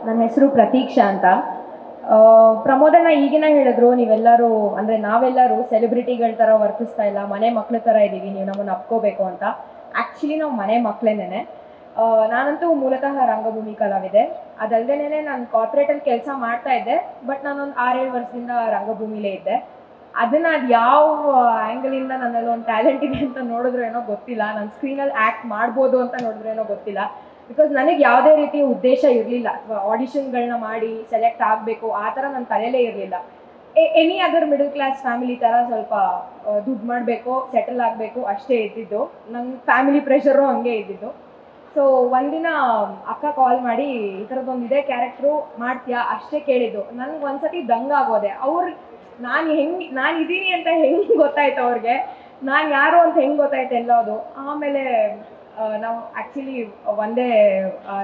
ನನ್ನ ಹೆಸರು ಪ್ರತೀಕ್ಷಾ ಅಂತ. ಪ್ರಮೋದಣ್ಣ ಈಗಿನ ಹೇಳಿದ್ರು, ನೀವೆಲ್ಲರೂ ಅಂದರೆ ನಾವೆಲ್ಲರೂ ಸೆಲೆಬ್ರಿಟಿಗಳ ಥರ ವರ್ತಿಸ್ತಾ ಇಲ್ಲ, ಮನೆ ಮಕ್ಳ ಥರ ಇದ್ದೀವಿ, ನೀವು ನಮ್ಮನ್ನು ಅಪ್ಕೋಬೇಕು ಅಂತ. ಆ್ಯಕ್ಚುಲಿ ನಾವು ಮನೆ ಮಕ್ಕಳೇನೆ. ನಾನಂತೂ ಮೂಲತಃ ರಂಗಭೂಮಿ ಕಲಾವಿದೆ. ಅದಲ್ಲದೇನೆ ನಾನು ಕಾರ್ಪೊರೇಟಲ್ಲಿ ಕೆಲಸ ಮಾಡ್ತಾ ಇದ್ದೆ, ಬಟ್ ನಾನೊಂದು 6-7 ವರ್ಷದಿಂದ ರಂಗಭೂಮಿಲೇ ಇದ್ದೆ. ಅದನ್ನು ಅದು ಯಾವ ಆ್ಯಂಗಲಿಂದ ನನ್ನಲ್ಲಿ ಒಂದು ಟ್ಯಾಲೆಂಟ್ ಇದೆ ಅಂತ ನೋಡಿದ್ರೇನೋ ಗೊತ್ತಿಲ್ಲ, ನಾನು ಸ್ಕ್ರೀನಲ್ಲಿ ಆ್ಯಕ್ಟ್ ಮಾಡ್ಬೋದು ಅಂತ ನೋಡಿದ್ರೇನೋ ಗೊತ್ತಿಲ್ಲ. ಬಿಕಾಸ್ ನನಗೆ ಯಾವುದೇ ರೀತಿಯ ಉದ್ದೇಶ ಇರಲಿಲ್ಲ, ಅಥವಾ ಆಡಿಷನ್ಗಳನ್ನ ಮಾಡಿ ಸೆಲೆಕ್ಟ್ ಆಗಬೇಕು ಆ ಥರ ನನ್ನ ತಲೆಯಲ್ಲೇ ಇರಲಿಲ್ಲ. Any other middle class family ಥರ ಸ್ವಲ್ಪ ದುಡ್ಡು ಮಾಡಬೇಕು, ಸೆಟಲ್ ಆಗಬೇಕು ಅಷ್ಟೇ ಇದ್ದಿದ್ದು. ನನ್ನ ಫ್ಯಾಮಿಲಿ ಪ್ರೆಷರು ಹಂಗೆ ಇದ್ದಿದ್ದು. ಸೊ ಒಂದಿನ ಅಕ್ಕ ಕಾಲ್ ಮಾಡಿ ಈ ಥರದ್ದೊಂದು ಇದೇ ಕ್ಯಾರೆಕ್ಟ್ರು ಮಾಡ್ತೀಯಾ ಅಷ್ಟೇ ಕೇಳಿದ್ದು. ನನಗೆ ಒಂದ್ಸತಿ ದಂಗಾಗೋದೆ. ನಾನು ಇದ್ದೀನಿ ಅಂತ ಹೆಂಗೆ ಗೊತ್ತಾಯ್ತು ಅವ್ರಿಗೆ, ನಾನು ಯಾರು ಅಂತ ಹೆಂಗೆ ಗೊತ್ತಾಯ್ತು ಎಲ್ಲೋದು. ಆಮೇಲೆ ನಾವು ಆ್ಯಕ್ಚುಲಿ ಒಂದೇ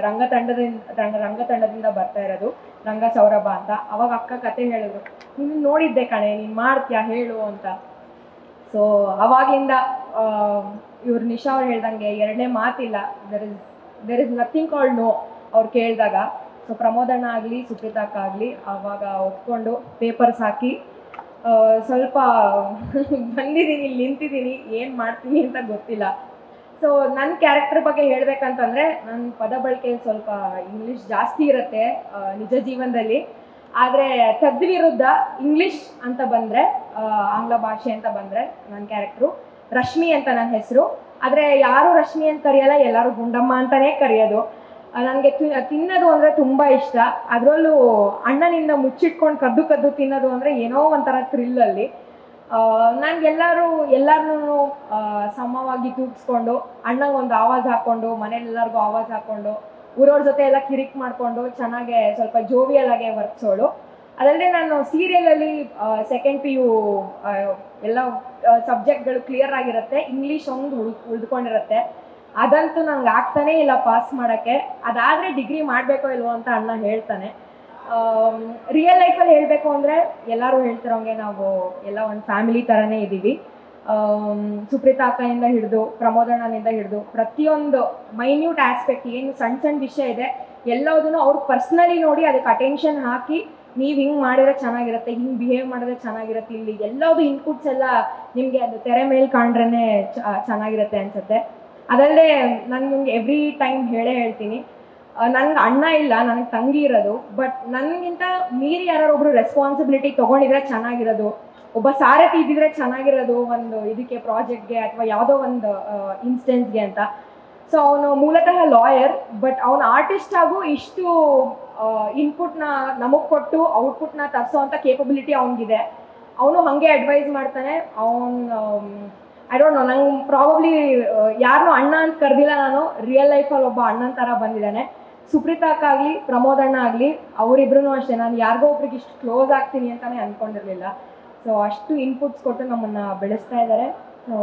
ರಂಗತಂಡದಿಂದ ಬರ್ತಾ ಇರೋದು, ರಂಗ ಸೌರಭ ಅಂತ. ಅವಾಗ ಅಕ್ಕ ಕತೆ ಹೇಳಿದ್ರು, ನೀನು ನೋಡಿದ್ದೆ ಕಣೆ, ನೀನು ಮಾಡ್ತೀಯಾ ಹೇಳು ಅಂತ. ಸೊ ಅವಾಗಿಂದ ಇವ್ರು ನಿಶಾ ಅವ್ರು ಹೇಳ್ದಂಗೆ ಎರಡನೇ ಮಾತಿಲ್ಲ, there is nothing called no ಅವ್ರು ಕೇಳಿದಾಗ. ಸೊ ಪ್ರಮೋದಣ್ಣ ಆಗಲಿ ಸುಪ್ರೀತಾಕ್ಕ ಆಗಲಿ ಆವಾಗ ಒಪ್ಕೊಂಡು ಪೇಪರ್ಸ್ ಹಾಕಿ ಸ್ವಲ್ಪ ಬಂದಿದ್ದೀನಿ, ಇಲ್ಲಿ ನಿಂತಿದ್ದೀನಿ, ಏನು ಮಾಡ್ತೀನಿ ಅಂತ ಗೊತ್ತಿಲ್ಲ. ಸೊ ನನ್ನ ಕ್ಯಾರೆಕ್ಟರ್ ಬಗ್ಗೆ ಹೇಳ್ಬೇಕಂತಂದರೆ, ನನ್ನ ಪದ ಬಳಕೆ ಸ್ವಲ್ಪ ಇಂಗ್ಲೀಷ್ ಜಾಸ್ತಿ ಇರುತ್ತೆ ನಿಜ ಜೀವನದಲ್ಲಿ. ಆದರೆ ತದ್ವಿರುದ್ಧ ಇಂಗ್ಲೀಷ್ ಅಂತ ಬಂದರೆ, ಆಂಗ್ಲ ಭಾಷೆ ಅಂತ ಬಂದರೆ ನನ್ನ ಕ್ಯಾರೆಕ್ಟ್ರು ರಶ್ಮಿ ಅಂತ ನನ್ನ ಹೆಸರು. ಆದರೆ ಯಾರೂ ರಶ್ಮಿ ಅಂತ ಕರೆಯಲ್ಲ, ಎಲ್ಲರೂ ಗುಂಡಮ್ಮ ಅಂತಲೇ ಕರೆಯೋದು. ನನಗೆ ತಿನ್ನೋದು ಅಂದರೆ ತುಂಬ ಇಷ್ಟ. ಅದರಲ್ಲೂ ಅಣ್ಣನಿಂದ ಮುಚ್ಚಿಟ್ಕೊಂಡು ಕದ್ದು ತಿನ್ನೋದು ಅಂದರೆ ಏನೋ ಒಂಥರ ಥ್ರಿಲ್ಲಲ್ಲಿ. ಎಲ್ಲರನ್ನೂ ಸಮವಾಗಿ ತೂಗಿಸ್ಕೊಂಡು, ಅಣ್ಣಂಗೆ ಒಂದು ಆವಾಜ್ ಹಾಕ್ಕೊಂಡು, ಮನೇಲೆಲ್ಲರಿಗೂ ಆವಾಜ್ ಹಾಕ್ಕೊಂಡು, ಊರವ್ರ ಜೊತೆ ಎಲ್ಲ ಕಿರಿಕ್ ಮಾಡಿಕೊಂಡು ಚೆನ್ನಾಗೆ ಸ್ವಲ್ಪ ಜೋವಿಯಲ್ ಆಗಿ ವರ್ತಿಸೋಳು. ಅದಲ್ಲದೆ ನಾನು ಸೀರಿಯಲಲ್ಲಿ ಸೆಕೆಂಡ್ PU ಎಲ್ಲ ಸಬ್ಜೆಕ್ಟ್ಗಳು ಕ್ಲಿಯರ್ ಆಗಿರುತ್ತೆ, ಇಂಗ್ಲೀಷ್ ಒಂದು ಉಳಿದುಕೊಂಡಿರುತ್ತೆ. ಅದಂತೂ ನಂಗೆ ಆಗ್ತಾನೇ ಇಲ್ಲ ಪಾಸ್ ಮಾಡೋಕ್ಕೆ. ಅದಾದರೆ ಡಿಗ್ರಿ ಮಾಡಬೇಕೋ ಇಲ್ವೋ ಅಂತ ಅಣ್ಣ ಹೇಳ್ತಾನೆ. ರಿಯಲ್ ಲೈಫಲ್ಲಿ ಹೇಳಬೇಕು ಅಂದರೆ ಎಲ್ಲರೂ ಹೇಳ್ತಿರೋಂಗೆ ನಾವು ಎಲ್ಲ ಒಂದು ಫ್ಯಾಮಿಲಿ ಥರನೇ ಇದ್ದೀವಿ. ಸುಪ್ರೀತಾ ಅಕ್ಕನಿಂದ ಹಿಡಿದು ಪ್ರಮೋದಣ್ಣನಿಂದ ಹಿಡಿದು ಪ್ರತಿಯೊಂದು ಮೈನ್ಯೂಟ್ ಆಸ್ಪೆಕ್ಟ್ ಏನು ಸಣ್ಣ ವಿಷಯ ಇದೆ ಎಲ್ಲದನ್ನು ಅವ್ರು ಪರ್ಸ್ನಲಿ ನೋಡಿ ಅದಕ್ಕೆ ಅಟೆನ್ಷನ್ ಹಾಕಿ, ನೀವು ಹಿಂಗೆ ಮಾಡಿದ್ರೆ ಚೆನ್ನಾಗಿರುತ್ತೆ, ಹಿಂಗೆ ಬಿಹೇವ್ ಮಾಡಿದ್ರೆ ಚೆನ್ನಾಗಿರುತ್ತೆ, ಇಲ್ಲಿ ಎಲ್ಲದು ಇನ್ಪುಟ್ಸ್ ಎಲ್ಲ ನಿಮಗೆ ಅದು ತೆರೆ ಮೇಲೆ ಕಾಣ್ರೇ ಚೆನ್ನಾಗಿರುತ್ತೆ ಅನಿಸುತ್ತೆ. ಅದಲ್ಲದೆ ನಾನು ನಿಮ್ಗೆ ಎವ್ರಿ ಟೈಮ್ ಹೇಳ್ತೀನಿ, ನನಗೆ ಅಣ್ಣ ಇಲ್ಲ, ನನಗೆ ತಂಗಿ ಇರೋದು. ಬಟ್ ನನಗಿಂತ ಮೀರಿ ಯಾರೊಬ್ರು ರೆಸ್ಪಾನ್ಸಿಬಿಲಿಟಿ ತೊಗೊಂಡಿದ್ರೆ ಚೆನ್ನಾಗಿರೋದು, ಒಬ್ಬ ಸಾರಥಿ ಇದ್ದಿದ್ರೆ ಚೆನ್ನಾಗಿರೋದು ಒಂದು ಇದಕ್ಕೆ ಪ್ರಾಜೆಕ್ಟ್ಗೆ ಅಥವಾ ಯಾವುದೋ ಒಂದು ಇನ್ಸ್ಟೆನ್ಸ್ಗೆ ಅಂತ. ಸೊ ಅವನು ಮೂಲತಃ ಲಾಯರ್, ಬಟ್ ಅವನು ಆರ್ಟಿಸ್ಟ್ ಆಗು ಇಷ್ಟು ಇನ್ಪುಟ್ನ ನಮಗೆ ಕೊಟ್ಟು ಔಟ್ಪುಟ್ನ ತರಿಸೋವಂಥ ಕೇಪಬಿಲಿಟಿ ಅವನಿಗಿದೆ. ಅವನು ಹಾಗೆ ಅಡ್ವೈಸ್ ಮಾಡ್ತಾನೆ. ಐ ಡೋಂಟ್ ನೋ, ನಂಗೆ ಪ್ರಾಬಬ್ಲಿ ಯಾರನ್ನೂ ಅಣ್ಣ ಅಂತ ಕರೆದಿಲ್ಲ ನಾನು, ರಿಯಲ್ ಲೈಫಲ್ಲಿ ಒಬ್ಬ ಅಣ್ಣನ ಥರ ಬಂದಿದ್ದಾನೆ. ಸುಪ್ರೀತಾಕ್ಕ ಆಗಲಿ ಪ್ರಮೋದಣ್ಣ ಆಗಲಿ ಅವರಿಬ್ರು ಅಷ್ಟೇ, ನಾನು ಯಾರಿಗೋ ಒಬ್ರಿಗೆ ಇಷ್ಟು ಕ್ಲೋಸ್ ಆಗ್ತೀನಿ ಅಂತಲೇ ಅಂದ್ಕೊಂಡಿರಲಿಲ್ಲ. ಸೊ ಅಷ್ಟು ಇನ್ಪುಟ್ಸ್ ಕೊಟ್ಟು ನಮ್ಮನ್ನು ಬೆಳೆಸ್ತಾ ಇದ್ದಾರೆ. So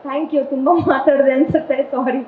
thank you. ತುಂಬ ಮಾತಾಡಿದೆ ಅನಿಸುತ್ತೆ, ಸಾರಿ.